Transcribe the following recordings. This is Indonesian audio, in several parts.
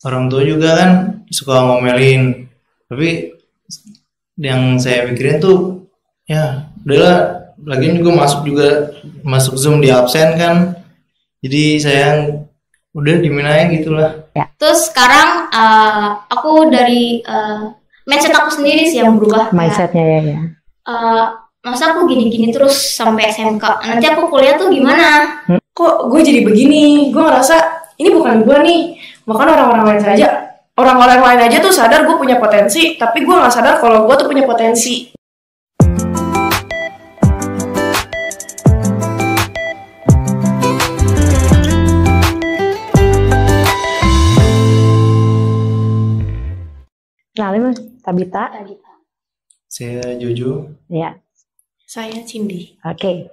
orang tua juga kan suka ngomelin, tapi yang saya pikirin tuh ya udahlah, lagian juga masuk Zoom di absen kan, jadi saya udah dimin aja gitulah. Terus sekarang aku dari mindset aku sendiri sih yang berubah. Mindsetnya ya. Masa aku gini-gini terus sampai SMK, nanti aku kuliah tuh gimana? Kok gue jadi begini? Gue ngerasa ini bukan gue nih. Bahkan orang-orang lain aja tuh sadar gue punya potensi, tapi gue nggak sadar kalau gue tuh punya potensi. Kenalin Mas, Tabita. Saya Jojo. Ya. Saya Cindy. Oke.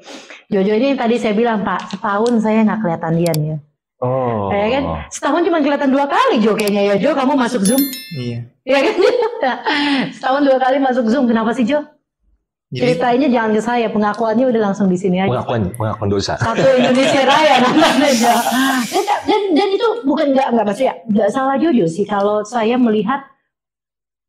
Jojo ini tadi saya bilang Pak, setahun saya nggak kelihatan Dian ya. Oh. Ya kan? Setahun cuma kelihatan 2 kali Jo kayaknya ya Jo, kamu masuk Zoom. Iya. Iya kan? Setahun 2 kali masuk Zoom, kenapa sih Jo? Ceritainnya jangan ke saya, pengakuannya udah langsung di sini aja. Pengakuan dosa. Satu Indonesia Raya namanya. Dan itu bukan nggak pasti ya, nggak salah Jojo sih kalau saya melihat.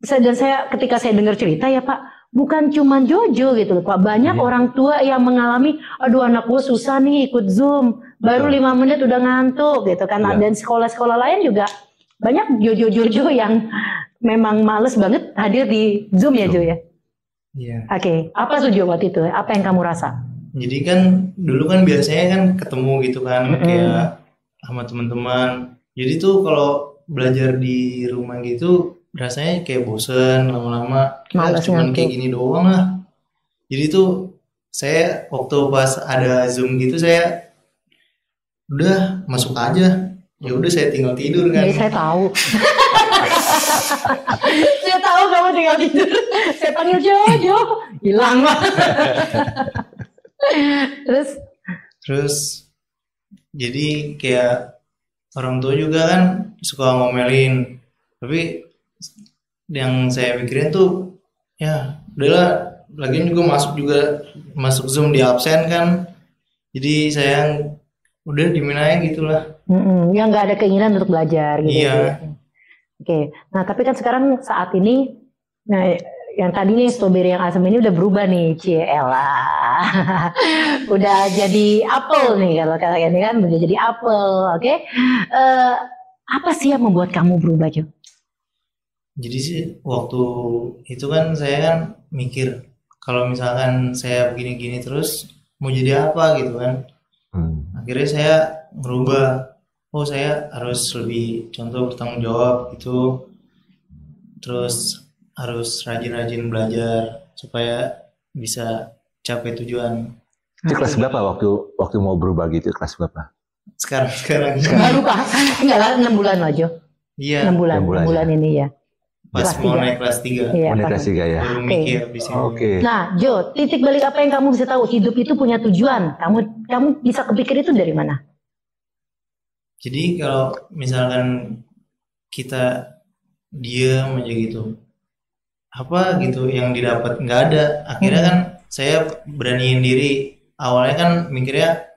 Dan saya ketika saya dengar cerita ya Pak, bukan cuma Jojo gitu loh Pak, banyak orang tua yang mengalami, aduh anak gue susah nih ikut Zoom, baru 5 menit udah ngantuk gitu kan. Dan sekolah-sekolah lain juga banyak Jojo yang memang males banget hadir di Zoom ya Jo ya. Iya. Oke, apa Jo waktu itu? Apa yang kamu rasa? Jadi kan dulu kan biasanya kan ketemu gitu kan, kayak sama teman-teman. Jadi tuh kalau belajar di rumah gitu rasanya kayak bosen lama-lama, cuman kayak gini doang lah. Jadi tuh saya waktu pas ada Zoom gitu saya udah masuk aja, ya udah saya tinggal tidur kan. Jadi saya tahu. Saya tahu kamu tinggal tidur. Saya panggil Jojo, hilang lah. Terus jadi kayak orang tua juga kan suka ngomelin, tapi yang saya pikirin tuh ya udahlah, lagian juga masuk Zoom di absen kan, jadi saya udah dimin aja gitulah. Yang nggak ada keinginan untuk belajar gitu. Iya. Oke. Nah tapi kan sekarang saat ini, nah yang tadi nih strawberry yang asam ini udah berubah nih, Ciela. Udah jadi apel nih kalau kalian ini kan udah jadi apel, oke? Apa sih yang membuat kamu berubah Jo? Jadi sih waktu itu kan saya kan mikir kalau misalkan saya begini-gini terus mau jadi apa gitu kan. Akhirnya saya berubah, oh saya harus lebih contoh bertanggung jawab gitu, terus harus rajin-rajin belajar supaya bisa capai tujuan. Itu kelas berapa waktu mau berubah gitu, kelas berapa? Sekarang. Baru Pak, enggak lah 6 bulan lah Jo. Iya. 6 bulan ini ya. Pas mau naik kelas 3. Iya, naik kelas 3 ya. Baru mikir habis ini. Oke. Nah, Jo, titik balik apa yang kamu bisa tahu hidup itu punya tujuan? Kamu bisa kepikir itu dari mana? Jadi kalau misalkan kita diam aja gitu, apa gitu yang didapat nggak ada. Akhirnya kan saya beraniin diri. Awalnya kan mikirnya,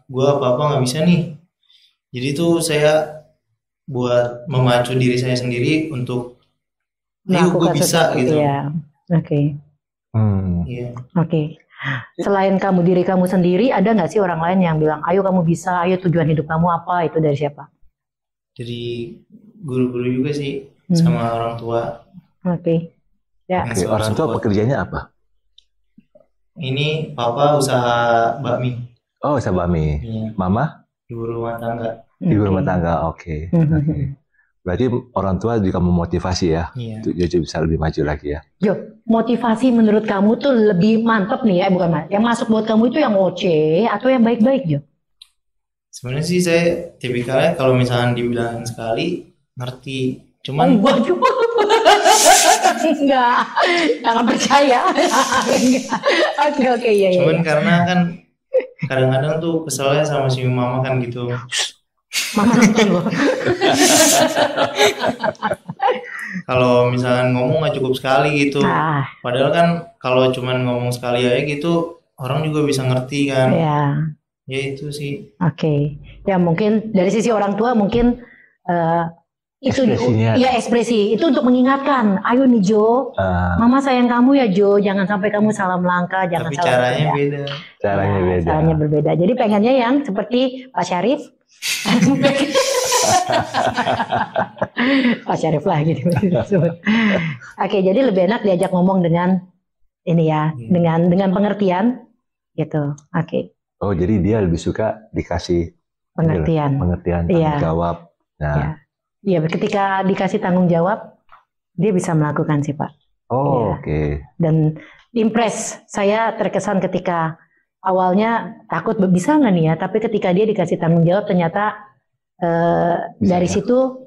gue apa-apa nggak bisa nih. Jadi tuh saya buat memacu diri saya sendiri untuk ayo gue bisa gitu. Ya. Oke. Iya. Oke. Selain diri kamu sendiri, ada nggak sih orang lain yang bilang, ayo kamu bisa, ayo tujuan hidup kamu apa? Itu dari siapa? Dari guru-guru juga sih, sama orang tua. Oke. Ya. Orang tua pekerjaannya apa? Ini papa usaha bakmi. Oh, usaha bakmi. Iya. Mama? Ibu rumah tangga. Ibu rumah tangga, oke. Berarti orang tua juga memotivasi ya, untuk Jojo bisa lebih maju lagi ya. Jo, motivasi menurut kamu tuh lebih mantap nih ya, bukan Mas? Yang masuk buat kamu itu yang OC atau yang baik-baik Jo? Sebenarnya sih saya tipikalnya kalau misalnya dibilangin sekali ngerti, cuman enggak, jangan percaya. Oke, iya. Cuman karena kan kadang-kadang tuh keselnya sama si mama kan gitu. Mama nonton loh. Kalau misalnya ngomong nggak cukup sekali gitu. Padahal kan kalau cuman ngomong sekali aja gitu orang juga bisa ngerti kan. Iya. Ya itu sih. Oke. Ya mungkin dari sisi orang tua mungkin Itu Ekspresinya. ya ekspresi itu untuk mengingatkan, ayo nih Jo, mama sayang kamu ya Jo, jangan sampai kamu salah melangkah, jangan Tapi salah caranya bertindak. beda. Caranya beda. Caranya berbeda. Jadi pengennya yang seperti Pak Syarif. Pak Syarif lah gitu. Oke, jadi lebih enak diajak ngomong dengan ini ya, dengan pengertian gitu. Oke. Oh, jadi dia lebih suka dikasih Pengertian. tanggung Iya. jawab. Nah. Iya, ketika dikasih tanggung jawab, dia bisa melakukan sih Pak. Oh, Iya. oke. Dan impress, saya terkesan ketika awalnya takut bisa nggak nih ya, tapi ketika dia dikasih tanggung jawab ternyata dari ya? situ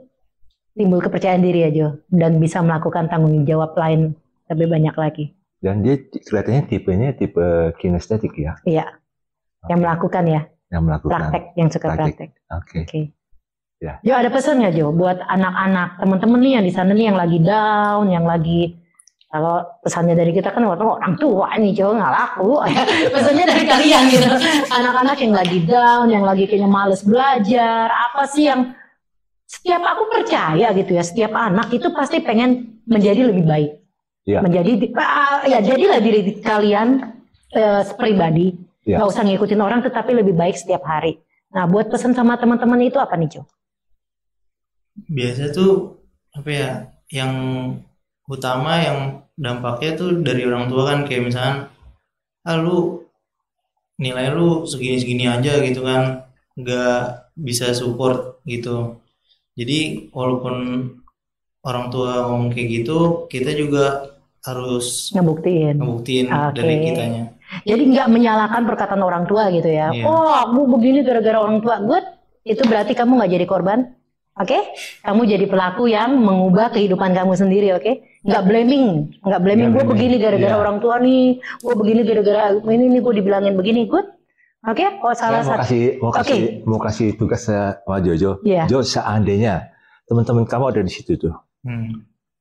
timbul kepercayaan diri ya Jo, dan bisa melakukan tanggung jawab lain lebih banyak lagi. Dan dia kelihatannya tipenya tipe kinestetik ya? Iya, yang melakukan ya. Yang melakukan. Praktek, yang suka praktek. Oke. Ya. Jo, ada pesan nggak Jo buat anak-anak teman-teman nih yang di sana nih yang lagi down, yang lagi, kalau pesannya dari kita kan waktu orang tua nih Jo nggak laku. Pesannya dari kalian gitu, anak-anak yang lagi down, yang lagi kayaknya males belajar, apa sih yang setiap aku percaya gitu ya, setiap anak itu pasti pengen menjadi lebih baik. Ya. Jadilah diri kalian pribadi, nggak usah ngikutin orang, tetapi lebih baik setiap hari. Nah, buat pesan sama teman-teman itu apa nih Jo? Biasa tuh apa ya, yang utama yang dampaknya tuh dari orang tua kan, kayak misalkan lu nilai lu segini-segini aja gitu kan, nggak bisa support gitu. Jadi walaupun orang tua ngomong kayak gitu, kita juga harus ngebuktiin dari kitanya. Jadi nggak menyalahkan perkataan orang tua gitu ya. Iya. Oh, aku begini gara-gara orang tua. Good, itu berarti kamu nggak jadi korban. Oke? Kamu jadi pelaku yang mengubah kehidupan kamu sendiri, oke? Nggak blaming. Gue begini gara-gara orang tua nih. Gue begini gara-gara ini nih, gue dibilangin begini. Good. Oke? Oh, salah satu. Mau kasih tugas sama Jojo. Yeah. Jo, seandainya teman-teman kamu ada di situ tuh.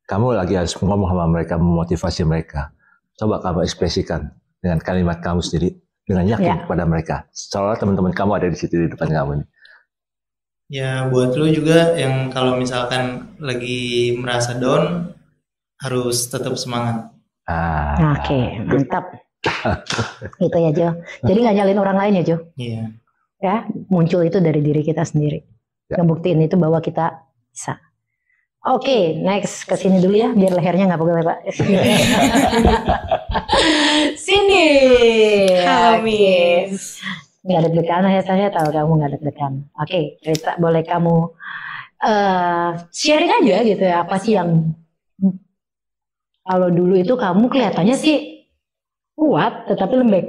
Kamu lagi harus ngomong sama mereka, memotivasi mereka. Coba kamu ekspresikan dengan kalimat kamu sendiri, dengan yakin kepada mereka. Seolah teman-teman kamu ada di situ di depan kamu nih. Ya, buat lu juga yang kalau misalkan lagi merasa down, harus tetap semangat. Oke, mantap. Itu ya Jo. Jadi nggak nyalin orang lain ya Jo. Iya. Ya, muncul itu dari diri kita sendiri. Ngebuktiin itu bahwa kita bisa. Oke, next ke sini dulu ya, biar lehernya nggak pegel Pak. Sini. Halo Miss. Nggak deg-degan ya, saya tahu kamu nggak deg-degan. Oke, Rita, boleh kamu sharing aja gitu ya, apa sih yang kalau dulu itu kamu kelihatannya sih kuat tetapi lembek.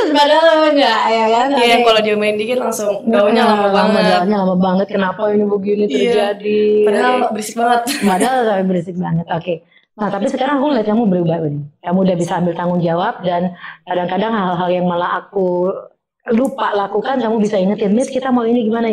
Padahal enggak ya kan? Iya, kalau dia main dikit langsung gaulnya lama banget. Gaulnya lama banget. Kenapa ini begini terjadi? Padahal berisik banget. Padahal berisik banget. Oke. Nah, tapi sekarang aku lihat kamu berubah nih. Kamu udah bisa ambil tanggung jawab, dan kadang-kadang hal-hal yang malah aku lupa lakukan, kamu bisa ingetin, Miss kita mau ini gimana.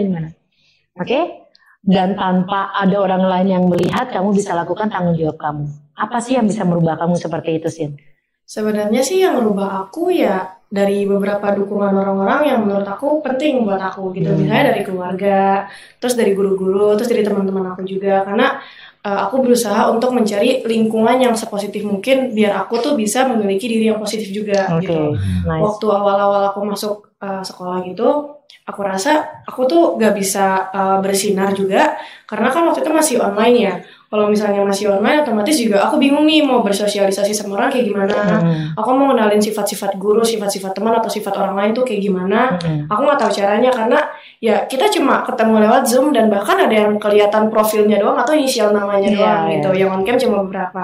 Oke? Dan tanpa ada orang lain yang melihat, kamu bisa lakukan tanggung jawab kamu. Apa sih yang bisa merubah kamu seperti itu, Sin? Sebenarnya sih yang merubah aku ya dari beberapa dukungan orang-orang yang menurut aku penting buat aku gitu. Misalnya dari keluarga, terus dari guru-guru, terus dari teman-teman aku juga. Karena aku berusaha untuk mencari lingkungan yang sepositif mungkin biar aku tuh bisa memiliki diri yang positif juga gitu. Nice. Waktu awal-awal aku masuk sekolah gitu, aku rasa aku tuh gak bisa bersinar juga karena kan waktu itu masih online ya. Kalau misalnya masih online, otomatis juga aku bingung nih mau bersosialisasi sama orang kayak gimana. Aku mau kenalin sifat-sifat guru, sifat-sifat teman atau sifat orang lain tuh kayak gimana. Aku nggak tahu caranya karena ya kita cuma ketemu lewat Zoom dan bahkan ada yang kelihatan profilnya doang atau inisial namanya doang gitu. Yang on cam cuma beberapa.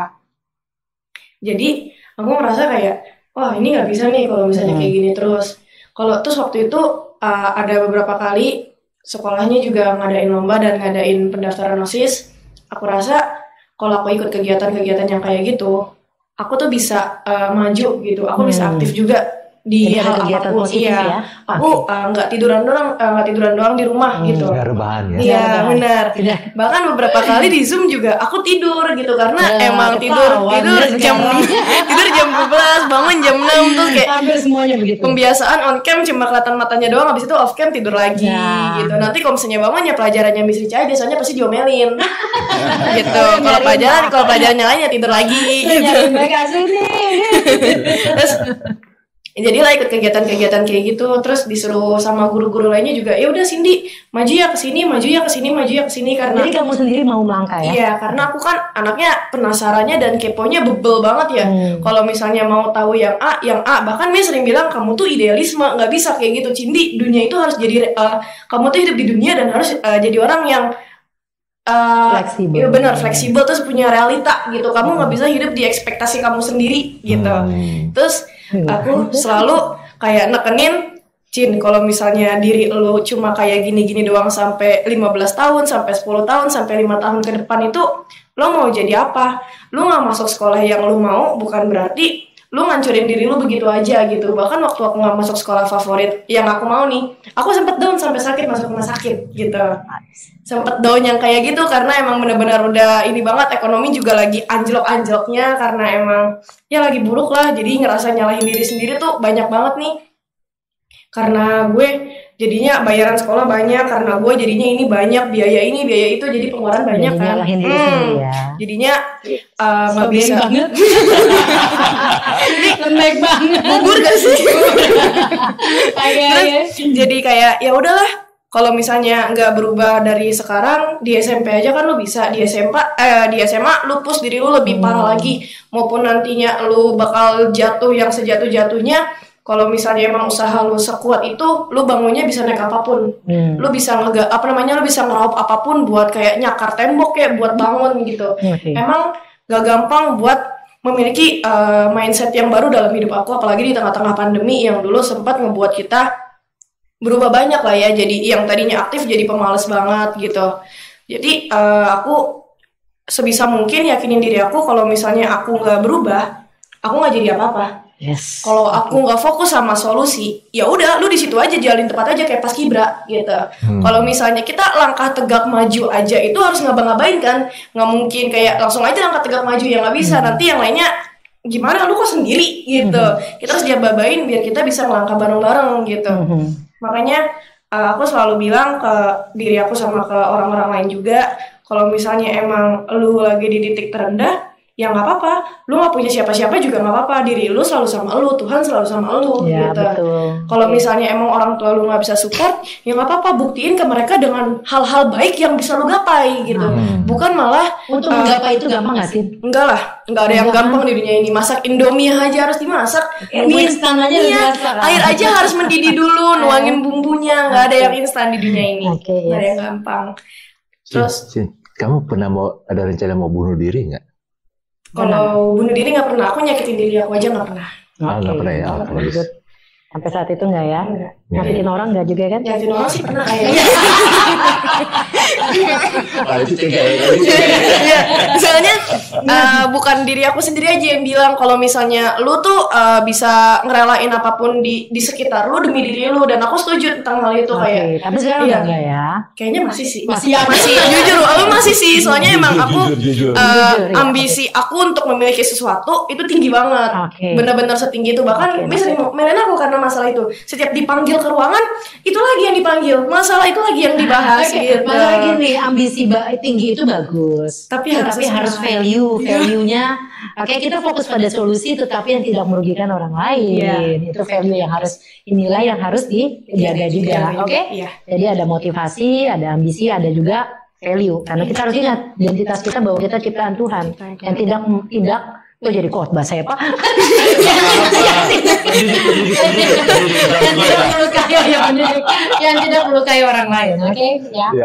Jadi aku merasa kayak, wah ini nggak bisa nih kalau misalnya kayak gini terus. Terus waktu itu ada beberapa kali sekolahnya juga ngadain lomba dan ngadain pendaftaran OSIS. Aku rasa kalau aku ikut kegiatan-kegiatan yang kayak gitu, aku tuh bisa maju gitu. Aku bisa aktif juga di Jadi ada hal kegiatan apapun. positif Iya, ya. aku nggak tiduran doang di rumah gitu. Ya rebahan ya. Iya benar. Tidak. Bahkan beberapa kali di Zoom juga aku tidur gitu karena emang tidur jam 12, bangun jam 6 tuh kayak Hampir semuanya begitu. pembiasaan on cam cuma kelihatan matanya doang, habis itu off cam tidur lagi Ya. gitu. Nanti kalau misalnya bangun ya pelajarannya Miss Rica biasanya pasti diomelin gitu. Kalau pelajarannya lain ya tidur lagi gitu. Mereka sini. Terus jadilah ikut kegiatan-kegiatan kayak gitu, terus disuruh sama guru-guru lainnya juga, ya udah Cindy maju ya ke sini karena Jadi kamu sendiri mau melangkah ya? iya, karena aku kan anaknya penasarannya dan keponya bebel banget ya. Kalau misalnya mau tahu yang A, bahkan Miss sering bilang kamu tuh idealisme, nggak bisa kayak gitu Cindy. Dunia itu harus jadi kamu tuh hidup di dunia dan harus jadi orang yang Fleksibel. iya benar, fleksibel, terus punya realita gitu. Kamu nggak bisa hidup di ekspektasi kamu sendiri gitu. Terus aku selalu kayak nekenin, Cin, kalau misalnya diri lu cuma kayak gini-gini doang sampai 15 tahun, sampai 10 tahun, sampai 5 tahun ke depan itu lo mau jadi apa? Lu nggak masuk sekolah yang lu mau bukan berarti lu ngancurin diri lu begitu aja gitu. Bahkan waktu aku nggak masuk sekolah favorit yang aku mau nih, aku sempet down sampai sakit, masuk rumah sakit gitu. Sempet down yang kayak gitu karena emang benar-benar udah ini banget, ekonomi juga lagi anjlok-anjloknya karena emang ya lagi buruk lah. Jadi ngerasa nyalahin diri sendiri tuh banyak banget nih. Karena gue jadinya bayaran sekolah banyak, karena gue jadinya ini banyak, biaya ini, biaya itu, jadi pengeluaran banyak Jadi kan. nyalahin diri sendiri ya. Jadinya nggak bisa. Lembek banget. Bubur gak sih? Terus jadi kayak ya udahlah. Kalau misalnya nggak berubah dari sekarang, di SMP aja kan lu bisa, di SMA lu push diri lu lebih parah lagi. Maupun nantinya lu bakal jatuh yang sejatuh-jatuhnya. Kalau misalnya emang usaha lu sekuat itu, lu bangunnya bisa naik apapun. Lu bisa lu bisa ngeraup apapun buat kayak nyakar tembok kayak buat bangun gitu. Emang gak gampang buat memiliki mindset yang baru dalam hidup aku, apalagi di tengah-tengah pandemi yang dulu sempat ngebuat kita berubah banyak lah ya. Jadi yang tadinya aktif jadi pemalas banget gitu. Jadi aku sebisa mungkin yakinin diri aku kalau misalnya aku nggak berubah, aku nggak jadi apa-apa. Yes. Kalau aku nggak fokus sama solusi, ya udah lu di situ aja, jalin tepat aja kayak paskibra gitu. Kalau misalnya kita langkah tegak maju aja itu harus ngabang-ngabain kan, nggak mungkin kayak langsung aja langkah tegak maju, yang nggak bisa. Nanti yang lainnya gimana, lu kok sendiri gitu. Kita harus jabain biar kita bisa melangkah bareng-bareng gitu. Makanya aku selalu bilang ke diri aku sama ke orang-orang lain juga, kalau misalnya emang lu lagi di titik terendah, ya nggak apa-apa, lu nggak punya siapa-siapa juga nggak apa-apa, diri lu selalu sama lu, Tuhan selalu sama lu Ya, gitu. Kalau misalnya emang orang tua lu nggak bisa support, ya nggak apa-apa, buktiin ke mereka dengan hal-hal baik yang bisa lu gapai gitu. Bukan malah Untuk menggapai itu gampang nggak sih? enggak lah, nggak ada yang gampang di dunia ini. Masak Indomie aja harus dimasak, Mie instan aja udah biasa kan? air aja harus mendidih dulu, nuangin bumbunya, nggak ada yang instan di dunia ini, nggak ada yang gampang. Terus kamu pernah ada rencana mau bunuh diri nggak? kalau bunuh diri nggak pernah, aku nyakitin diri aku aja nggak pernah. Nggak pernah ya. Good. Sampai saat itu nggak ya? Nyakitin orang nggak juga kan? Nyakitin orang sih pernah kayaknya. Iya, misalnya bukan diri aku sendiri aja yang bilang kalau misalnya lu tuh bisa ngerelain apapun di sekitar lu demi diri lu, dan aku setuju tentang hal itu kayak. Tapi sekarang udah nggak ya? Kayaknya masih sih. Masih jujur, aku masih sih. Soalnya emang aku ambisi aku untuk memiliki sesuatu itu tinggi banget. Benar-benar setinggi itu. Bahkan misalnya melen aku karena masalah itu. Setiap dipanggil ke ruangan, itu lagi yang dipanggil. Masalah itu lagi yang dibahas gitu. Masalah gini, ambisi tinggi itu bagus. Tapi harus value-nya. Oke, kita fokus pada solusi tetapi yang tidak merugikan orang lain. Itu value yang harus, inilah yang harus dijaga juga. Oke? Jadi ada motivasi, ada ambisi, ada juga value. Karena kita harus ingat identitas kita bahwa kita ciptaan Tuhan. Yang tidak itu jadi khotbah saya Pak. Yang tidak melukai orang lain, oke? Ya.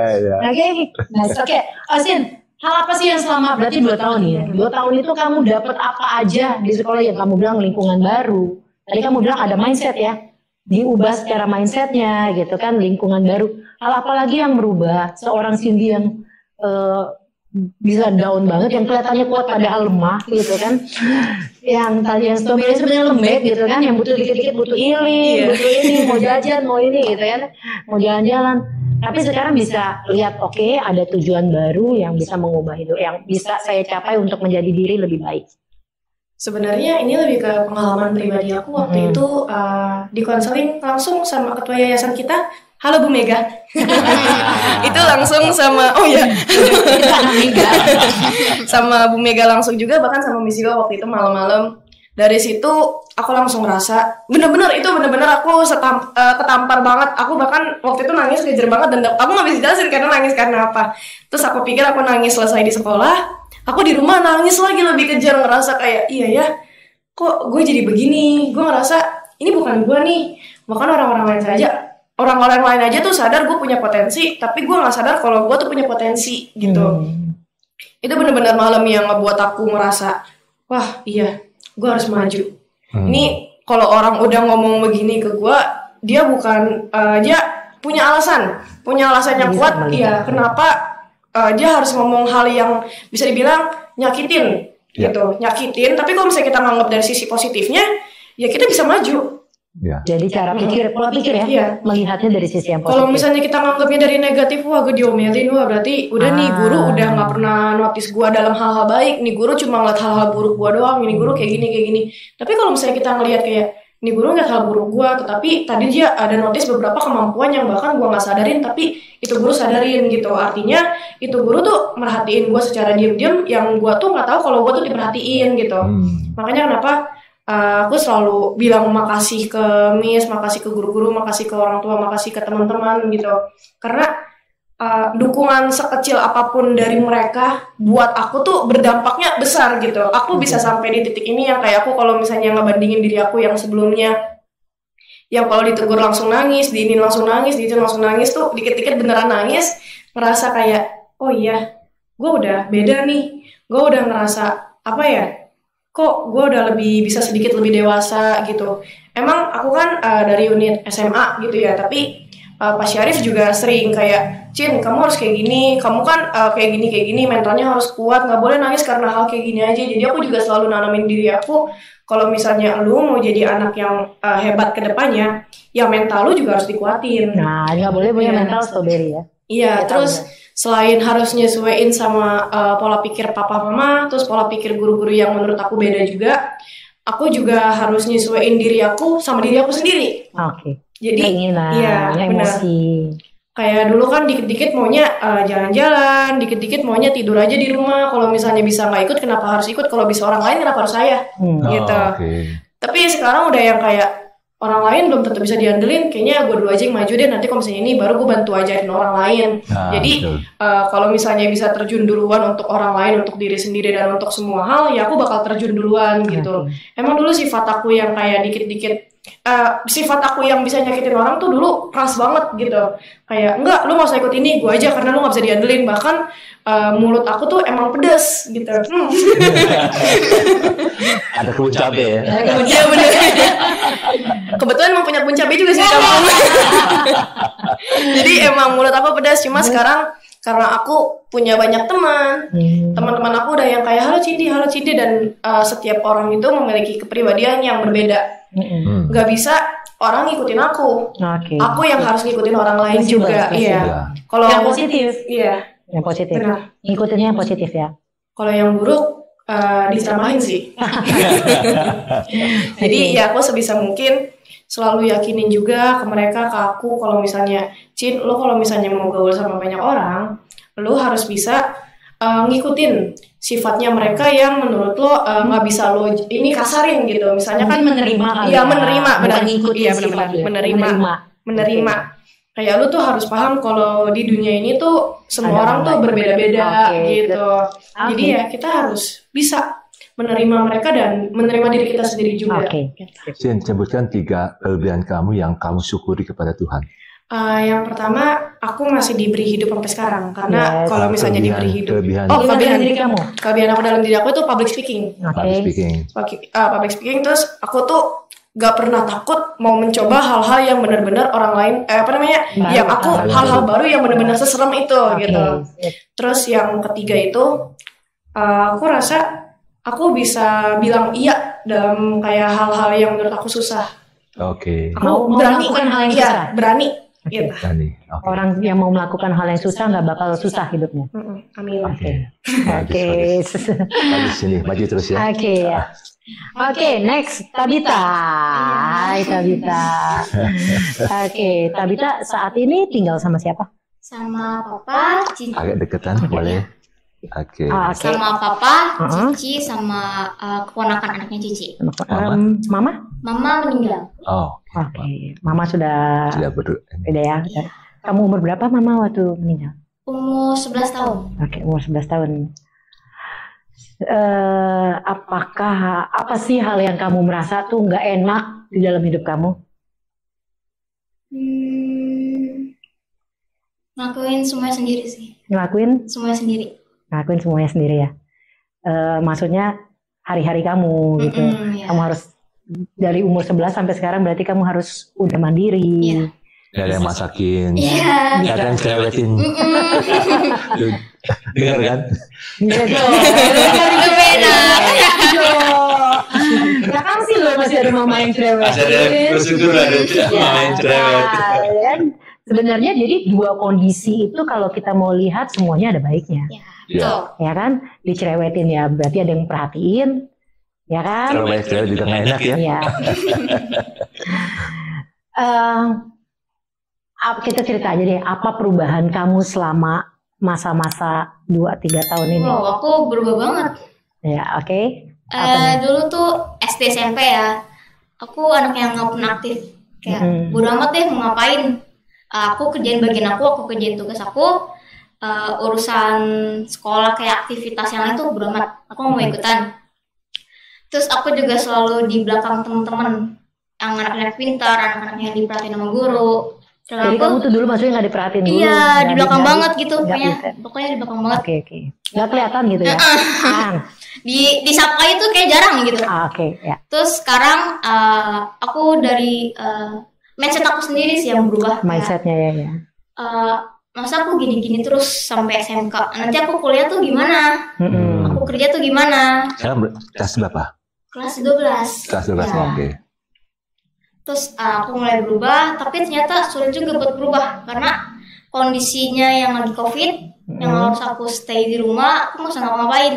Oke. Asin, hal apa sih yang selama berarti 2 tahun ya? 2 tahun itu kamu dapat apa aja di sekolah? Yang kamu bilang lingkungan baru. Tadi kamu bilang ada mindset ya, diubah secara mindsetnya gitu kan, lingkungan baru. Hal apa lagi yang berubah seorang Cindy yang bisa down banget, yang kelihatannya kuat padahal lemah gitu kan. Yang tadi yang strawberry sebenarnya lembek gitu kan, yang butuh dikit-dikit butuh healing, butuh ini, mau jajan, mau ini gitu kan, mau jalan-jalan. Tapi sekarang bisa lihat oke, ada tujuan baru yang bisa mengubah hidup, yang bisa saya capai untuk menjadi diri lebih baik. Sebenarnya ini lebih ke pengalaman pribadi aku waktu itu di konseling langsung sama ketua yayasan kita. Halo Bu Mega. Itu langsung sama sama Bu Mega langsung juga, bahkan sama Miss Yoga waktu itu malam-malam. Dari situ aku langsung ngerasa bener-bener aku ketampar banget. Aku bahkan waktu itu nangis kejer banget, dan aku nggak bisa jelasin karena nangis karena apa. Terus aku pikir aku nangis selesai di sekolah, aku di rumah nangis lagi lebih kejar, ngerasa kayak iya ya, kok gue jadi begini. Gue ngerasa ini bukan gue nih. Bahkan orang-orang lain aja tuh sadar gue punya potensi, tapi gue nggak sadar kalau gue tuh punya potensi gitu. Itu benar-benar malam yang ngebuat aku merasa, wah iya, gue harus maju. Ini kalau orang udah ngomong begini ke gue, dia bukan dia punya alasan yang kuat. Iya, kenapa dia harus ngomong hal yang bisa dibilang nyakitin gitu, nyakitin. Tapi kalau misalnya kita nganggap dari sisi positifnya, ya kita bisa maju. Ya. Jadi cara pola pikir ya, melihatnya dari sisi yang positif. Kalau misalnya kita nganggapnya dari negatif, wah gue diomelin, wah berarti udah nih guru udah nggak pernah notice gue dalam hal-hal baik, nih guru cuma ngeliat hal-hal buruk gue doang, ini guru kayak gini. Tapi kalau misalnya kita ngelihat kayak nih guru ngeliat hal buruk gue, tetapi tadi dia ada notice beberapa kemampuan yang bahkan gue nggak sadarin, tapi itu guru sadarin gitu. Artinya itu guru tuh merhatiin gue secara diam-diam, yang gue tuh nggak tahu kalau gue tuh diperhatiin gitu. Makanya kenapa aku selalu bilang makasih ke Miss, makasih ke guru-guru, makasih ke orang tua, makasih ke teman-teman gitu. Karena dukungan sekecil apapun dari mereka buat aku tuh berdampaknya besar gitu. Aku bisa sampai di titik ini yang kayak aku kalau misalnya ngebandingin diri aku yang sebelumnya, yang kalau ditegur langsung nangis, diinin langsung nangis, diizin langsung nangis tuh dikit-dikit beneran nangis, ngerasa kayak oh iya, gue udah beda nih, gue udah ngerasa apa ya, kok gue udah bisa sedikit lebih dewasa gitu. Emang aku kan dari unit SMA gitu ya, tapi Pak Syarif juga sering kayak, Cin kamu harus kayak gini, kamu kan kayak gini, mentalnya harus kuat, gak boleh nangis karena hal kayak gini aja. Jadi aku juga selalu nanamin diri aku, kalau misalnya lu mau jadi anak yang hebat ke depannya, ya mental lu juga harus dikuatin. Nah gak boleh punya mental strawberry ya. Iya, terus selain harus nyesuaiin sama pola pikir papa mama, terus pola pikir guru-guru yang menurut aku beda juga, aku juga harus nyesuaiin diri aku sama diri aku sendiri. Oke. Jadi keinginan, iya, emosi. Kayak dulu kan dikit-dikit maunya jalan-jalan, dikit-dikit maunya tidur aja di rumah. Kalau misalnya bisa nggak ikut, kenapa harus ikut? Kalau bisa orang lain, kenapa harus saya? Gitu. Tapi sekarang udah yang kayak orang lain belum tentu bisa diandelin, kayaknya gue dulu aja yang maju deh, nanti kalau misalnya ini baru gue bantu ajarin orang lain. Jadi kalau misalnya bisa terjun duluan untuk orang lain, untuk diri sendiri dan untuk semua hal, ya aku bakal terjun duluan gitu. Emang dulu sifat aku yang kayak dikit-dikit sifat aku yang bisa nyakitin orang tuh dulu keras banget gitu. Kayak enggak, lu gak usah ikut ini, gue aja karena lu gak bisa diandelin. Bahkan mulut aku tuh emang pedes gitu. Ada kebun cabai ya? Iya bener. Kebetulan emang punya kebun cabai juga sih kamu. Jadi emang mulut aku pedas. Cuma sekarang karena aku punya banyak teman-teman aku udah yang kayak halo Cindy, dan setiap orang itu memiliki kepribadian yang berbeda. Gak bisa orang ngikutin aku. Aku yang harus ngikutin orang lain juga. Iya. Kalau yang positif. Iya. Yang positif. Benar. Ngikutinnya yang positif ya. Kalau yang buruk disamain sih. Jadi ya aku sebisa mungkin selalu yakinin juga ke mereka, ke aku, kalau misalnya Cin, lo kalau misalnya mau gaul sama banyak orang, lo harus bisa ngikutin sifatnya mereka yang menurut lo nggak bisa lo ini kasarin gitu. Misalnya kan menerima. Iya menerima, benar. Iya benar. Menerima. Kayak lu tuh harus paham kalau di dunia ini tuh semua orang tuh berbeda-beda gitu. Jadi ya kita harus bisa menerima mereka dan menerima diri kita sendiri juga. Cin, sebutkan 3 kelebihan kamu yang kamu syukuri kepada Tuhan. Yang pertama, aku masih diberi hidup sampai sekarang. Karena kalau misalnya diberi hidup, kelebihan diri kamu. Kelebihan aku dalam diri aku itu public speaking. Public speaking. Public speaking, terus aku tuh gak pernah takut mau mencoba hal-hal yang benar-benar orang lain yang aku hal-hal baru yang benar-benar seserem itu gitu. Terus yang ketiga itu aku rasa aku bisa bilang iya dalam kayak hal-hal yang menurut aku susah. Oke. Mau melakukan hal yang susah. Berani. Okay. Gitu. Okay. Orang yang mau melakukan hal yang susah nggak bakal susah hidupnya. Amin. Oke. Bagus sini, maju terus ya. Oke, next Tabita. Hai Tabita. Oke, Tabita saat ini tinggal sama siapa? Sama papa, Cici. Agak deketan boleh. Oke. Sama papa, Cici, sama keponakan anaknya Cici. Mama? Mama meninggal. Oh. Oke. Mama sudah beda ya. Kamu umur berapa Mama waktu meninggal? Umur 11 tahun. Oke, umur 11 tahun. Apa sih hal yang kamu merasa tuh nggak enak di dalam hidup kamu? Ngelakuin semuanya sendiri sih. Ngelakuin semuanya sendiri ya. Maksudnya hari-hari kamu gitu. Ya. Kamu harus dari umur 11 sampai sekarang berarti kamu harus udah mandiri. Ya. Gak ada yang masakin. Iya. Gak ada yang cerewetin. Dengar kan? Beda. Sekarang sih lo masih ada mama yang cerewet. Masih ada bersyukur ada mama yang cerewet. Sebenarnya jadi dua kondisi itu kalau kita mau lihat semuanya ada baiknya. Ya kan? Dicerewetin ya berarti ada yang perhatiin. Ya kan? Terlalu banyak cerewet juga gak enak ya. Iya. Kita cerita aja deh, apa perubahan kamu selama masa-masa 2-3 tahun ini? Wow, aku berubah banget. Ya, oke. Dulu tuh SD SMP ya, aku anak yang gak pernah aktif. Kayak bodo amat deh mau ngapain. Aku kerjain bagian aku kerjain tugas aku. Urusan sekolah kayak aktivitas yang lain tuh bodo amat. Aku mau ikutan. Terus aku juga selalu di belakang teman-teman yang anak-anak pintar, anak-anak yang diperhatiin sama guru. Jadi kamu tuh dulu maksudnya nggak diperhatiin dulu? Iya, di belakang banget gitu, pokoknya di belakang banget. Oke. Nggak kelihatan gitu ya? Disapa itu kayak jarang gitu. Oke. Ya. Terus sekarang aku dari mindset aku sendiri sih yang berubah. Mindsetnya ya. Masa aku gini-gini terus sampai SMK. Nanti aku kuliah tuh gimana? Aku kerja tuh gimana? Sekarang kelas berapa? Kelas 12. Kelas 12, ya. Oke. Terus aku mulai berubah, tapi ternyata sulit juga buat berubah karena kondisinya yang lagi COVID, yang harus aku stay di rumah, aku nggak usah ngapain,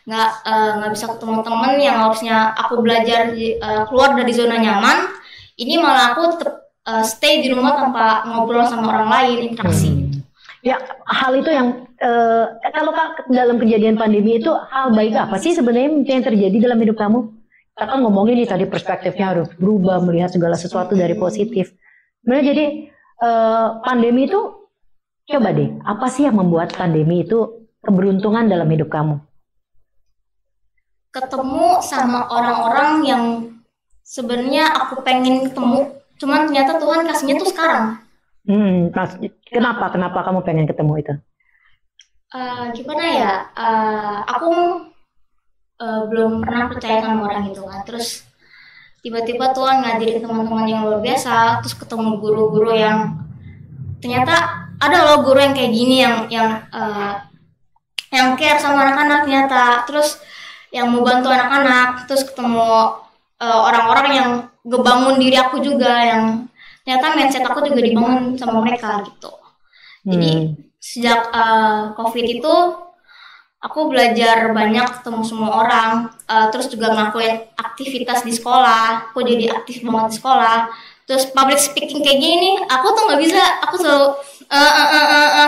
nggak bisa ketemu temen yang harusnya aku belajar keluar dari zona nyaman. Ini malah aku tetap stay di rumah tanpa ngobrol sama orang lain, interaksi. Ya, hal itu yang kalau dalam kejadian pandemi itu hal baik apa sih sebenarnya yang terjadi dalam hidup kamu? Kita kan ngomongin nih tadi perspektifnya harus berubah, melihat segala sesuatu dari positif. Sebenarnya jadi pandemi itu, coba deh, apa sih yang membuat pandemi itu keberuntungan dalam hidup kamu? Ketemu sama orang-orang yang sebenarnya aku pengen ketemu, cuman ternyata Tuhan kasihnya tuh sekarang. Kenapa kamu pengen ketemu itu? Gimana ya? Aku belum pernah percaya sama orang itu kan. Terus tiba-tiba Tuhan ngajarin teman-teman yang luar biasa, terus ketemu guru-guru yang ternyata ada loh guru yang kayak gini yang care sama anak-anak ternyata, terus yang mau bantu anak-anak, terus ketemu orang-orang yang ngebangun diri aku juga, yang ternyata mindset aku juga dibangun sama mereka gitu. Jadi sejak COVID itu aku belajar banyak, ketemu semua orang, terus juga ngelakuin aktivitas di sekolah. Aku jadi aktif banget di sekolah. Terus public speaking kayak gini, aku tuh nggak bisa. Aku selalu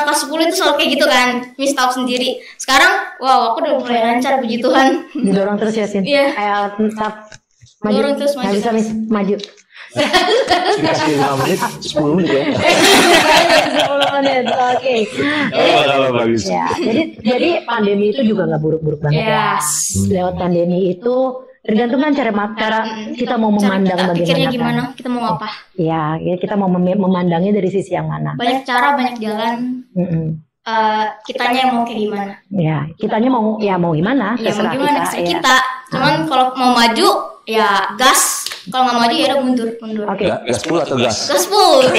kelas 10 itu selalu kayak gitu kan. Miss tahu sendiri. Sekarang, wow, aku udah mulai lancar, puji Tuhan. Didorong terus ya, Sin? Iya. Maju. Dorong terus maju. Nggak bisa, Miss. Maju. Dikasih 5 menit, 10 menit ya. 10 menit, oke. Bagus. Ya, jadi pandemi itu juga nggak buruk-buruk banget ya. Lewat pandemi itu tergantung kan cara kita mau memandang bagaimana. Pikirnya gimana, kita mau apa? Ya, kita mau memandangnya dari sisi yang mana. Banyak cara, banyak jalan. Kitanya yang mau kayak gimana? Ya, kitanya mau gimana? Ya, terserah mau gimana, kita. kita. Cuman kalau mau maju, ya gas. Kalau nggak maju ya udah mundur. Oke. Gaspol atau gas? Gaspol.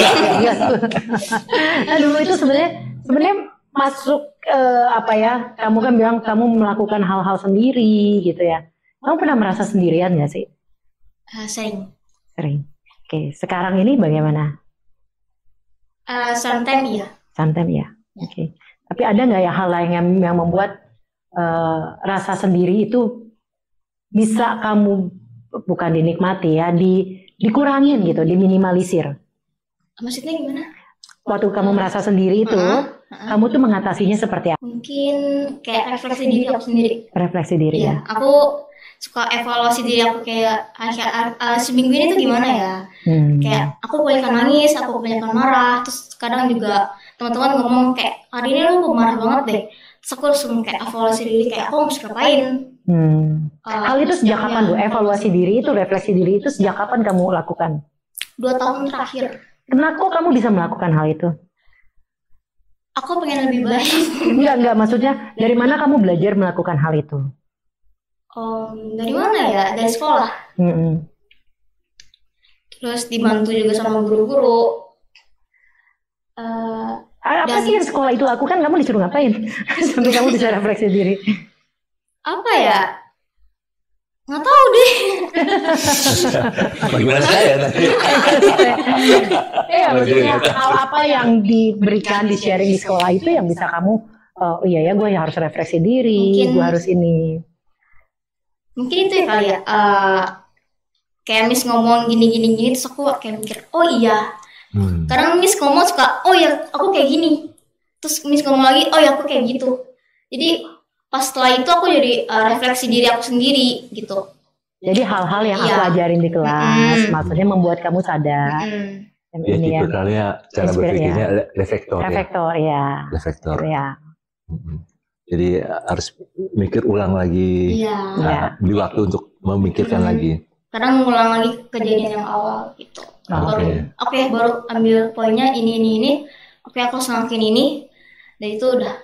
Aduh, itu sebenarnya masuk kamu kan bilang kamu melakukan hal-hal sendiri gitu ya. Kamu pernah merasa sendirian nggak sih? Sering. Oke, sekarang ini bagaimana? Sometimes iya. Sometimes ya. Oke. Tapi ada nggak ya hal lain yang membuat rasa sendiri itu bisa kamu bukan dinikmati ya, dikurangin gitu, diminimalisir? Maksudnya gimana? Waktu kamu merasa sendiri itu, kamu tuh mengatasinya seperti apa? Mungkin kayak refleksi diri aku sendiri. Refleksi diri ya. Aku suka evaluasi diri aku kayak seminggu ini tuh gimana ya? Kayak aku kebanyakan nangis, aku kebanyakan marah, terus kadang juga teman-teman ngomong kayak hari ini lu marah banget deh. Terus aku langsung kayak evaluasi diri kayak aku harus ngapain. Hal itu sejak kapan tuh? Evaluasi diri itu, refleksi diri itu sejak kapan kamu lakukan? 2 tahun terakhir. Kenapa kamu bisa melakukan hal itu? Aku pengen lebih baik. Enggak, maksudnya dari mana kamu belajar melakukan hal itu? Dari mana ya? Dari sekolah. Terus dibantu juga sama guru-guru. Apa sih yang sekolah itu lakukan? Kamu disuruh ngapain? Sampai kamu bisa refleksi diri. Apa ya? Nggak tahu deh. Bagaimana saya nanti? Maksudnya hal apa yang diberikan, di sharing di sekolah itu yang bisa kamu, oh iya ya gue harus refleksi diri, gue harus ini. Mungkin itu ya kali ya. Kayak Miss ngomong gini, terus aku kayak mikir, oh iya. Kadang Miss ngomong suka, oh ya aku kayak gini. Terus Miss ngomong lagi, oh ya aku kayak gitu. Jadi pas setelah itu aku jadi refleksi diri aku sendiri gitu. Jadi hal-hal yang aku ajarin di kelas, maksudnya membuat kamu sadar. Ya tipikalnya cara berpikirnya reflektor ya. Reflektor. Ya. Jadi harus mikir ulang lagi. Beli waktu untuk memikirkan lagi. Kadang ngulang lagi kejadian yang awal gitu. Baru ambil poinnya ini. Oke, aku semakin ini. Dan itu udah.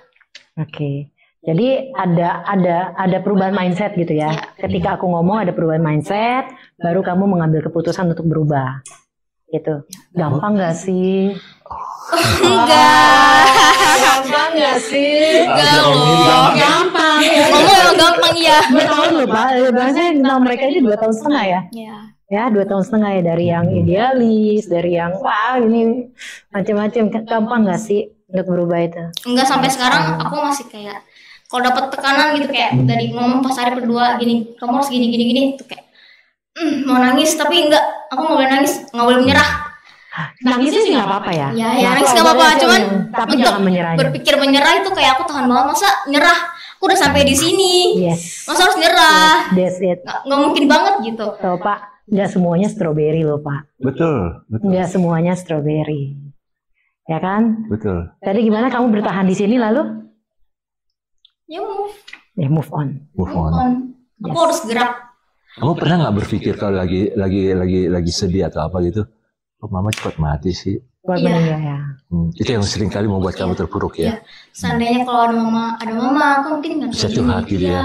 Oke. Jadi ada perubahan mindset gitu ya. Ketika aku ngomong ada perubahan mindset, baru kamu mengambil keputusan untuk berubah. Gitu. Gampang nggak sih? Enggak. Gampang nggak sih? Enggak loh. Gampang. Ngomong yang gampang ya. 2 tahun loh Pak. Bahasanya kenal mereka ini 2 tahun setengah ya. Ya 2 tahun setengah ya, dari yang idealis, dari yang wah ini macam-macam. Gampang nggak sih untuk berubah itu? Enggak, sampai sekarang aku masih kayak kalau dapat tekanan gitu kayak dari ngomong pas hari berdua gini, kamu harus gini tuh kayak mau nangis tapi enggak, aku nggak boleh nangis, nggak boleh menyerah. Nangisnya sih nggak apa-apa ya. Ya nangis nggak apa-apa, cuman tapi jangan menyerah. Berpikir menyerah itu kayak aku tahan banget, masa nyerah? Aku udah sampai di sini, masa harus nyerah? That's it. Nggak mungkin banget gitu. Tuh Pak, nggak semuanya strawberry loh Pak. Betul. Nggak semuanya strawberry, ya kan? Betul. Tadi gimana kamu bertahan di sini lalu? Move on. Aku harus gerak. Kamu pernah nggak berpikir kalau lagi sedih atau apa gitu, kok mama cepat mati sih? Meninggal ya. Itu yang sering kali membuat kamu terpuruk ya. Seandainya kalau ada mama, aku mungkin nggak bisa curhat gitu ya.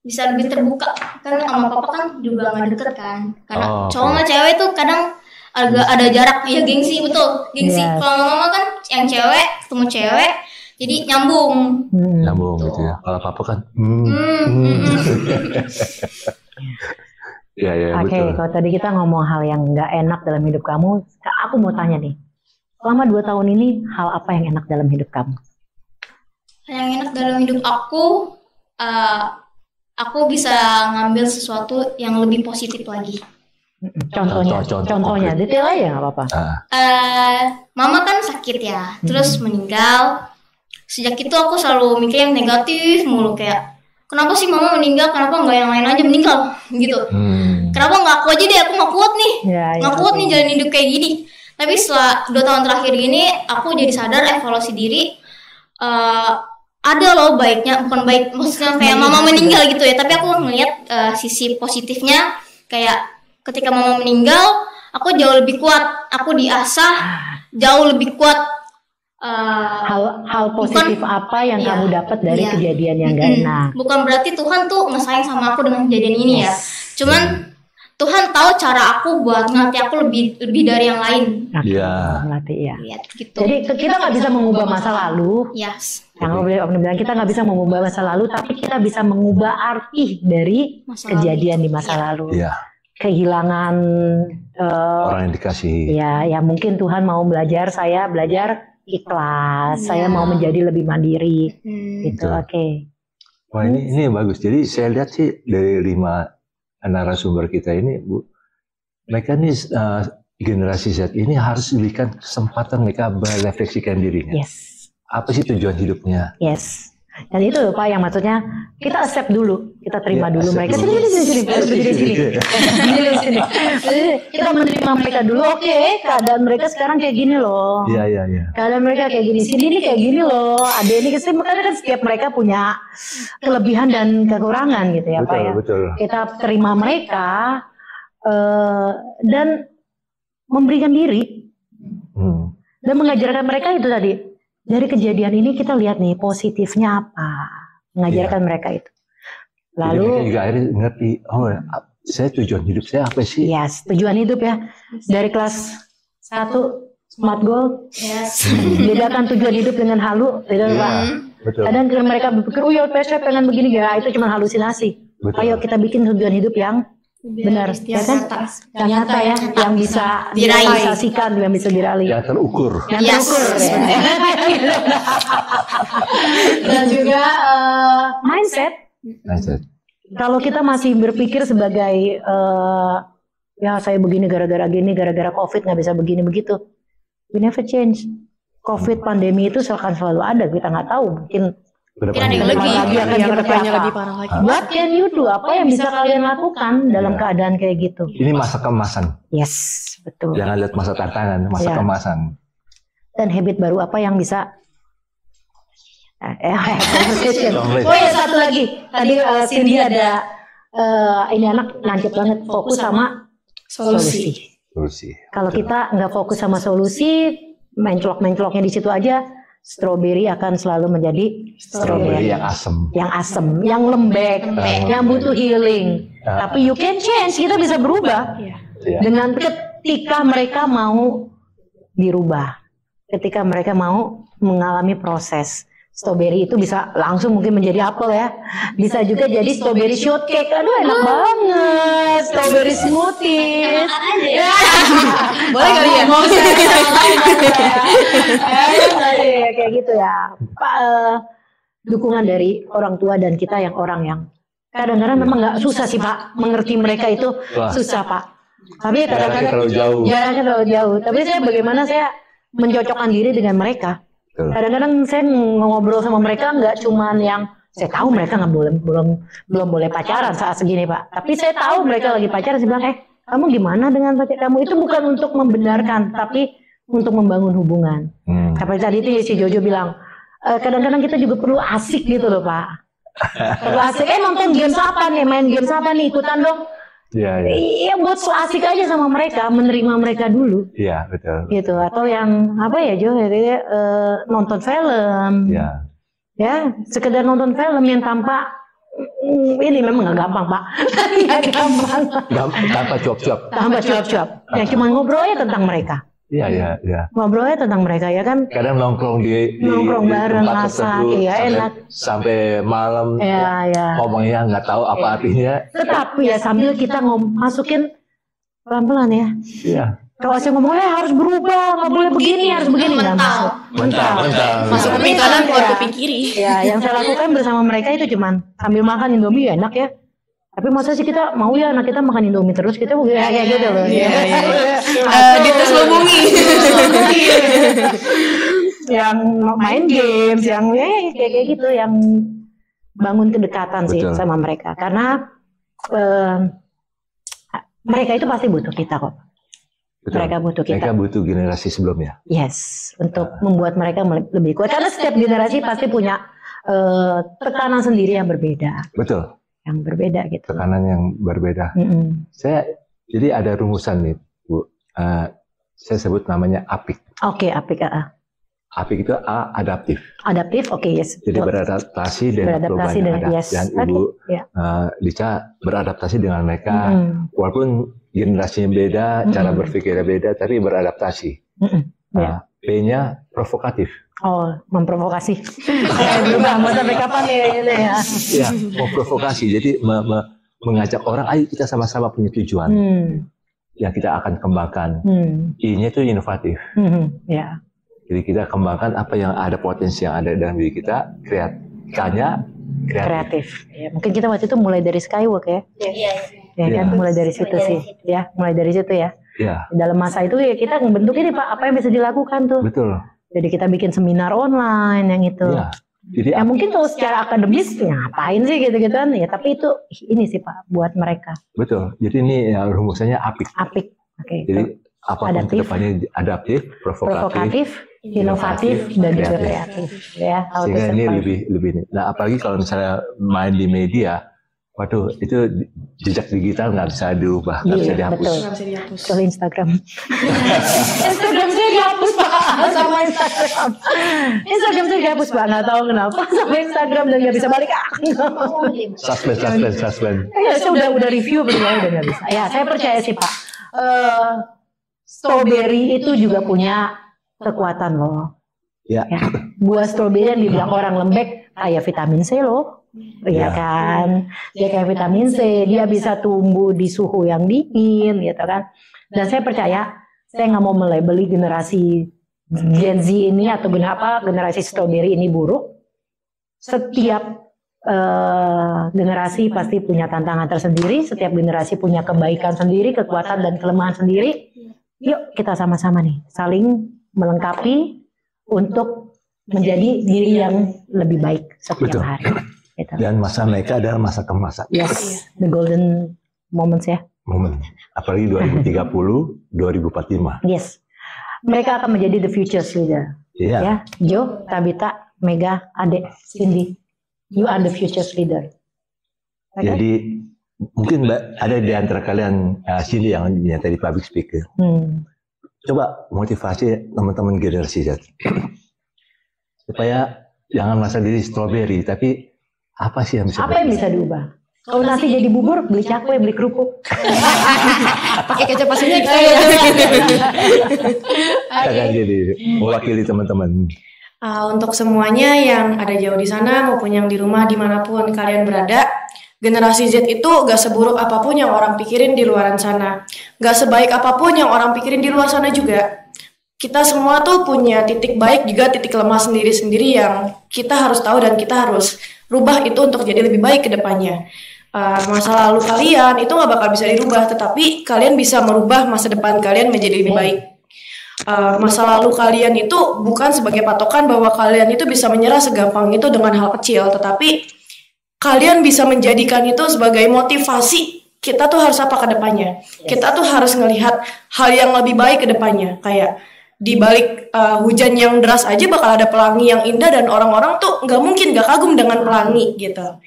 Bisa lebih terbuka kan, sama papa kan juga nggak deket kan. Karena cowok sama cewek tuh kadang agak ada jarak ya, gengsi betul. Kalau mama kan yang cewek ketemu cewek. Jadi nyambung gitu ya. Kalau papa kan ya Oke, betul. kalau tadi kita ngomong hal yang nggak enak dalam hidup kamu, aku mau tanya nih, selama 2 tahun ini hal apa yang enak dalam hidup kamu? Yang enak dalam hidup aku bisa ngambil sesuatu yang lebih positif lagi. Contohnya detail aja nggak apa-apa. Mama kan sakit ya, terus meninggal. Sejak itu aku selalu mikir yang negatif mulu, kayak kenapa sih mama meninggal, kenapa nggak yang lain aja meninggal gitu. Kenapa nggak aku aja deh, aku nggak kuat nih, kuat nih jalan hidup kayak gini. Tapi setelah 2 tahun terakhir ini aku jadi sadar, evaluasi diri, ada loh baiknya, bukan baik maksudnya kayak mama meninggal gitu ya, tapi aku ngeliat sisi positifnya, kayak ketika mama meninggal aku jauh lebih kuat, aku diasah jauh lebih kuat. Hal positif apa yang kamu dapat dari kejadian yang gak enak? Bukan berarti Tuhan tuh ngesayang sama aku dengan kejadian ini ya. Cuman Tuhan tahu cara aku buat ngelatih aku lebih dari yang lain. Iya. Melatih ya. Gitu. Jadi kita nggak bisa mengubah masa lalu. Yes. Yang Om bilang kita nggak bisa mengubah masa lalu, tapi kita bisa mengubah arti dari kejadian di masa lalu. Iya. Kehilangan orang yang dikasihi. Ya mungkin Tuhan mau saya belajar ikhlas, saya mau menjadi lebih mandiri. Gitu, oke. Wah ini bagus. Jadi saya lihat sih dari 5 narasumber kita ini, Bu, mereka ini generasi Z ini harus diberikan kesempatan mereka merefleksikan dirinya. Yes. Apa sih tujuan hidupnya? Yes. Dan itu Pak yang maksudnya kita accept dulu, kita terima dulu mereka. Sini. Kita menerima mereka dulu. Oke, keadaan mereka sekarang kayak gini loh. Iya. Keadaan mereka kayak gini, sini kayak gini loh. Ada ini kan setiap mereka punya kelebihan dan kekurangan gitu ya Pak ya. Betul. Kita terima mereka dan memberikan diri dan mengajarkan mereka itu tadi. Dari kejadian ini kita lihat nih positifnya apa, mengajarkan mereka itu. Lalu jadi mereka juga akhirnya ngerti, saya tujuan hidup saya apa sih? Yes, tujuan hidup ya. Dari kelas 1 Smart Goal, bedakan tujuan hidup dengan halu, gitu Pak. Betul. Kadang mereka berpikir, saya pengen begini ya, itu cuma halusinasi. Betul. Ayo kita bikin tujuan hidup yang benar, ya kan? Yang nyata ya, yang bisa direalisasikan, yang bisa diraih. Yang terukur. Yang terukur. Ya. Dan juga mindset. Kalau kita masih berpikir sebagai ya saya begini gara-gara gini, gara-gara COVID nggak bisa begini begitu, we never change. COVID pandemi itu akan selalu ada, kita nggak tahu mungkin. Ada yang lebih parah lagi. What can you do? Apa yang bisa kalian lakukan dalam keadaan kayak gitu? Ini masa kemasan. Yes, betul. Jangan lihat masa tantangan, masa kemasan. Dan habit baru apa yang bisa? Oh ya satu lagi. Tadi Cindy ada ini anak lanjut banget fokus sama solusi. Kalau kita nggak fokus sama solusi, mencolok-mencoloknya di situ aja. Strawberry akan selalu menjadi strawberry yang asem, yang lembek, yang butuh healing. Tapi you can change, kita bisa berubah dengan ketika mereka mau dirubah, ketika mereka mau mengalami proses. Strawberry itu bisa langsung mungkin menjadi apel ya, bisa juga jadi strawberry shortcake. Aduh enak banget, strawberry smoothies. Boleh kali ya? Kayak gitu ya. Dukungan dari orang tua dan kita yang orang yang kadang-kadang memang nggak susah sih Pak, mengerti mereka itu susah Pak. Tapi kadang-kadang jaraknya terlalu jauh. Tapi bagaimana saya mencocokkan diri dengan mereka. Kadang-kadang saya ngobrol sama mereka nggak cuman yang saya tahu mereka belum boleh pacaran saat segini Pak. Tapi saya tahu mereka lagi pacaran, saya bilang kamu gimana dengan pacar kamu? Itu bukan untuk membenarkan, tapi untuk membangun hubungan. Seperti tadi itu si Jojo bilang, kadang-kadang kita juga perlu asik gitu loh Pak. Perlu asik, nonton games apa nih, main games apa nih, ikutan dong. Iya, buat so asik aja sama mereka, menerima mereka dulu. Iya, betul. Gitu, atau yang apa ya Jo, nonton film. Iya. Ya, sekedar nonton film yang tanpa ini memang nggak gampang Pak. Nggak gampang. Tanpa cuap-cuap. Tanpa cuap-cuap. Yang cuma ngobrol ya tentang mereka. Iya. Ngobrolnya tentang mereka ya kan. Kadang nongkrong bareng masak, iya enak. Sampai malam. Iya. Ngomongnya nggak tahu apa artinya. Tetapi ya sambil kita masukin pelan-pelan ya. Iya. Kalau saya ngomongnya harus berubah, nggak boleh begini, harus begini. Mental. Masuk kuping kanan, keluar kuping kiri. Ya, yang saya lakukan bersama mereka itu cuman sambil makan Indomie ya enak ya. Tapi masa sih kita mau ya anak kita makan Indomie terus, kita kayak gitu loh. Dites hubungi. Yang main games, yang kayak gitu, yang bangun kedekatan sih sama mereka. Karena mereka itu pasti butuh kita kok. Betul. Mereka butuh kita. Mereka butuh generasi sebelumnya. Yes, untuk membuat mereka lebih kuat. Karena setiap generasi pasti punya tekanan sendiri yang berbeda. Betul. Yang berbeda gitu. Tekanan yang berbeda. Jadi ada rumusan nih, Bu. Saya sebut namanya APIK. Oke, APIK. Apik itu adaptif. Adaptif, oke, yes. Jadi beradaptasi dengan perubahan yang ada. Yes. Dan Ibu Lica beradaptasi dengan mereka, walaupun generasinya beda, cara berpikirnya beda, tapi beradaptasi. P-nya provokatif. Oh, memprovokasi. Mau sampai kapan ya? Ya, memprovokasi. Jadi mengajak orang, ayo kita sama-sama punya tujuan yang kita akan kembangkan. I-nya itu inovatif. Ya. Jadi kita kembangkan apa yang ada, potensi yang ada dalam diri kita. K-nya kreatif. Ya, mungkin kita waktu itu mulai dari Skywalk ya. Iya. Ya kan, mulai dari situ sih. Ya, mulai dari situ ya. Ya. Dalam masa itu ya kita membentuk ini Pak, apa yang bisa dilakukan tuh. Betul. Jadi kita bikin seminar online yang itu. Ya. Jadi ya mungkin kalau secara akademis ngapain sih gitu-gituan ya, tapi itu ini sih Pak buat mereka. Betul. Jadi ini ya, rumusannya apik. Apik. Oke. Jadi apapun kedepannya adaptif, provokatif, inovatif dan juga kreatif. Ya. Sehingga ini lebih. Nah apalagi kalau misalnya main di media, waduh itu jejak digital nggak bisa diubah, nggak bisa dihapus. Kalau Instagram. Instagram saya dihapus Pak, sama Instagram. Instagram saya dihapus Pak, nggak tahu kenapa sama Instagram dan nggak bisa balik. Suspend. Ya saya udah review berdua udah nggak bisa. Ya saya percaya sih Pak. Strawberry itu juga punya kekuatan loh. Ya. Buah strawberry yang dibilang orang lembek kayak vitamin C loh. Iya kan, dia kayak vitamin C, dia bisa tumbuh di suhu yang dingin gitu kan. Dan saya percaya, saya nggak mau melabeli generasi Gen Z ini atau generasi strawberry ini buruk. Setiap generasi pasti punya tantangan tersendiri, setiap generasi punya kebaikan sendiri, kekuatan dan kelemahan sendiri. Yuk kita sama-sama nih saling melengkapi untuk menjadi diri yang lebih baik setiap hari. Gitu. Dan masa mereka adalah masa kemasan. Yes, the golden moments ya. Momen. Apalagi 2030, 2045. Yes. Mereka akan menjadi the future leader. Iya. Ya, Jo, Tabita, Mega, Ade, Cindy. You are the future leader. Okay? Jadi mungkin ada di antara kalian Cindy yang tadi public speaker. Coba motivasi teman-teman generasi Z. Supaya jangan merasa diri strawberry, tapi apa sih yang bisa diubah? Kalau nasi jadi bubur, beli cakwe, beli kerupuk. Pakai kecap pastinya kita akan jadi mewakili teman-teman. Untuk semuanya yang ada jauh di sana maupun yang di rumah dimanapun kalian berada, generasi Z itu gak seburuk apapun yang orang pikirin di luaran sana. Gak sebaik apapun yang orang pikirin di luar sana juga. Kita semua tuh punya titik baik juga titik lemah sendiri-sendiri yang kita harus tahu dan kita harus rubah itu untuk jadi lebih baik ke depannya. Masa lalu kalian itu gak bakal bisa dirubah, tetapi kalian bisa merubah masa depan kalian menjadi lebih baik. Masa lalu kalian itu bukan sebagai patokan bahwa kalian itu bisa menyerah segampang itu dengan hal kecil, tetapi kalian bisa menjadikan itu sebagai motivasi. Kita tuh harus apa ke depannya? Kita tuh harus ngelihat hal yang lebih baik ke depannya. Kayak di balik hujan yang deras aja bakal ada pelangi yang indah dan orang-orang tuh nggak mungkin nggak kagum dengan pelangi gitu.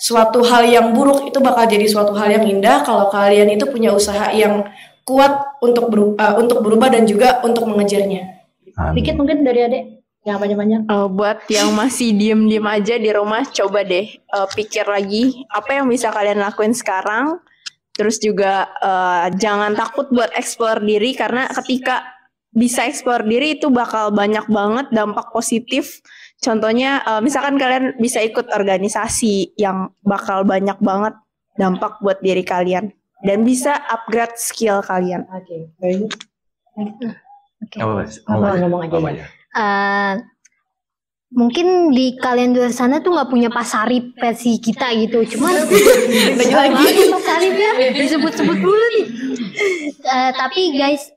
Suatu hal yang buruk itu bakal jadi suatu hal yang indah kalau kalian itu punya usaha yang kuat untuk berubah dan juga untuk mengejarnya. Dikit mungkin dari Adek. Yang banyak-banyak. Buat yang masih diem-diem aja di rumah, coba deh pikir lagi apa yang bisa kalian lakuin sekarang. Terus juga jangan takut buat explore diri, karena ketika bisa explore diri itu bakal banyak banget dampak positif. Contohnya misalkan kalian bisa ikut organisasi yang bakal banyak banget dampak buat diri kalian. Dan bisa upgrade skill kalian. Oke. Ngomong aja. Mungkin di kalian di luar sana tuh nggak punya pasarip versi kita gitu, cuman Baju lagi pasaripnya disebut-sebut dulu nih. Tapi guys,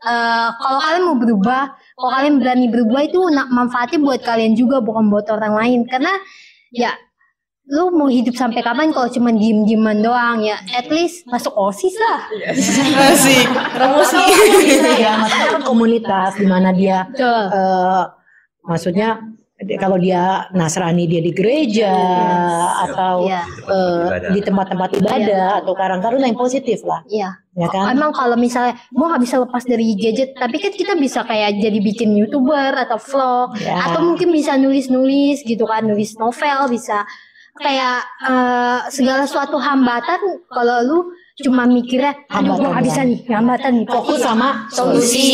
kalau kalian mau berubah, kalau kalian berani berubah itu manfaatnya buat kalian juga, bukan buat orang lain. Karena ya lu mau hidup sampai kapan kalau cuma diem-dieman doang ya? At least masuk OSIS lah. Asik, promosi. Ya, maksudnya kan komunitas di mana dia maksudnya Kalau dia Nasrani dia di gereja atau di tempat-tempat ibadah atau karang-karung yang positif lah. Iya. Ya kan? Emang kalau misalnya gue nggak bisa lepas dari gadget, tapi kan kita bisa kayak jadi bikin YouTuber atau vlog, atau mungkin bisa nulis-nulis gitu kan, nulis novel, bisa kayak segala suatu hambatan kalau lu cuma mikirnya aduh gue nggak bisa nih hambatan nih, fokus sama solusi.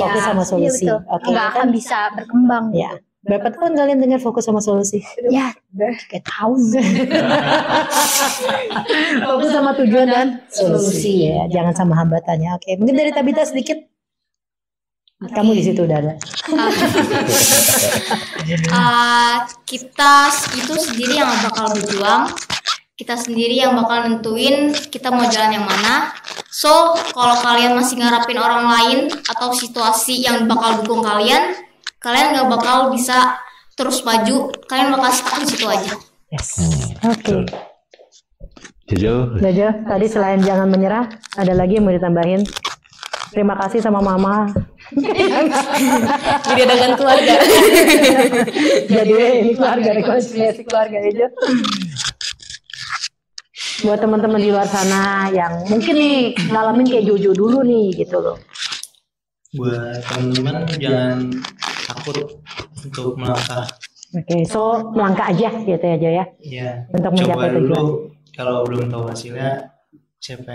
Fokus sama solusi. Nggak akan bisa berkembang. Ya. Berapa tahun kalian dengar fokus sama solusi? Ya, kayak tahun. Fokus sama tujuan dan solusi ya, jangan sama hambatannya. Oke, mungkin dari Tabita sedikit. Kamu di situ udah ada. Kita itu sendiri yang bakal berjuang. Kita sendiri yang bakal nentuin kita mau jalan yang mana. So, kalau kalian masih ngarapin orang lain atau situasi yang bakal dukung kalian nggak bakal bisa terus maju. Kalian bakal stuck di situ aja. Yes. Oke. Jojo, tadi selain jangan menyerah, ada lagi yang mau ditambahin? Terima kasih sama Mama. Jadi dengan keluarga. Jadi ini keluarga, rekonsiliasi keluarga itu. Buat teman-teman di luar sana yang mungkin nih ngalamin kayak Jojo dulu nih gitu loh. Buat teman-teman jangan takut untuk melangkah. Oke, so melangkah aja gitu aja ya. Iya. Untuk mencapai tujuan. Dulu, kalau belum tahu hasilnya, siapa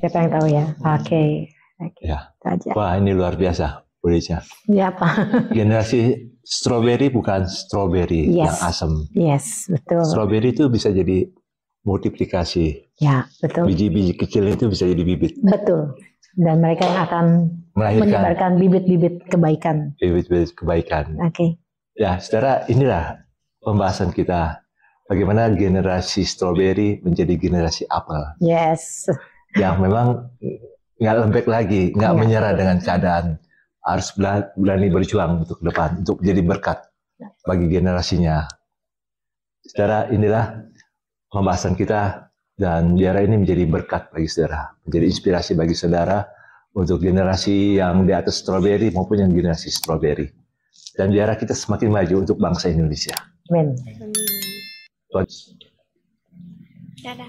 yang tahu ya. Oke. Ya. Aja. Wah, ini luar biasa, Bu Rica. Ya, Pak. Generasi strawberry bukan strawberry yang asam. Yes, betul. Strawberry itu bisa jadi multiplikasi. Ya, betul. Biji-biji kecil itu bisa jadi bibit. Betul. Dan mereka yang akan menyebarkan bibit-bibit kebaikan. Bibit-bibit kebaikan. Oke. Ya, saudara, inilah pembahasan kita. Bagaimana generasi strawberry menjadi generasi apel. Yes. Yang memang nggak lembek lagi, nggak menyerah dengan keadaan. Harus berani berjuang untuk ke depan, untuk jadi berkat bagi generasinya. Saudara, inilah pembahasan kita. Dan biara ini menjadi berkat bagi saudara, menjadi inspirasi bagi saudara untuk generasi yang di atas strawberry maupun yang generasi strawberry. Dan biara kita semakin maju untuk bangsa Indonesia. Amin. Dadah.